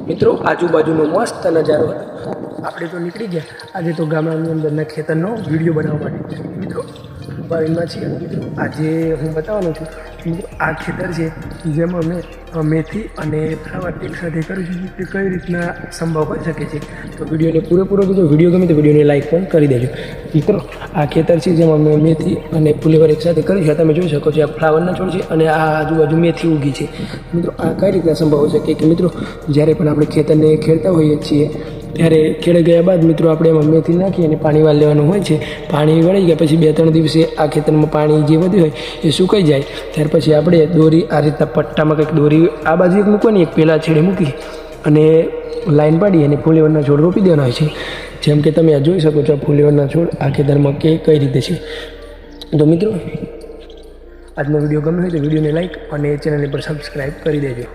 મિત્રો આજુબાજુનો મસ્ત નજારો હતો. આપણે તો નીકળી ગયા આજે તો ગામડાની અંદરના ખેતરનો વિડીયો બનાવવા માટે. મિત્રો બાવીમાં છીએ. મિત્રો આજે હું બતાવવાનો છું મિત્રો આ ખેતર છે જેમાં અમે મેથી અને ફ્લાવર એક સાથે કરીશું તે કઈ રીતના સંભવ હોઈ શકે છે. તો વિડીયોને પૂરેપૂરો જો વિડીયો ગમે તો વિડીયોને લાઈક પણ કરી દેજો. મિત્રો આ ખેતર છે જેમાં અમે મેથી અને ફુલેવર એક સાથે કરીશું. તમે જોઈ શકો છો આ ફ્લાવરના છોડ છે અને આ આજુબાજુ મેથી ઉગી છે. મિત્રો આ કઈ રીતના સંભવ હોઈ શકે કે મિત્રો જ્યારે પણ આપણે ખેતરને ખેડતા હોઈએ છીએ ત્યારે ખેડાઈ ગયા બાદ મિત્રો આપણે એમાં મેથી નાખી અને પાણી વાળ લેવાનું હોય છે. પાણી વળી ગયા પછી 2-3 દિવસે આ ખેતરમાં પાણી જે વધ્યું હોય એ સુકાઈ જાય. ત્યાર પછી આપણે દોરી આ રીતના પટ્ટામાં કંઈક દોરી આ બાજુ એક મૂકવાની, એક પહેલાં છેડે મૂકી અને લાઈન પાડી અને ફુલેવરના છોડ રોપી દેવાના હોય છે. જેમ કે તમે આ જોઈ શકો છો ફુલેવરના છોડ આ ખેતરમાં કઈ રીતે છે. તો મિત્રો આજનો વિડીયો ગમ્યો હોય તો વિડીયોને લાઈક અને ચેનલને પર સબસ્ક્રાઈબ કરી દેજો.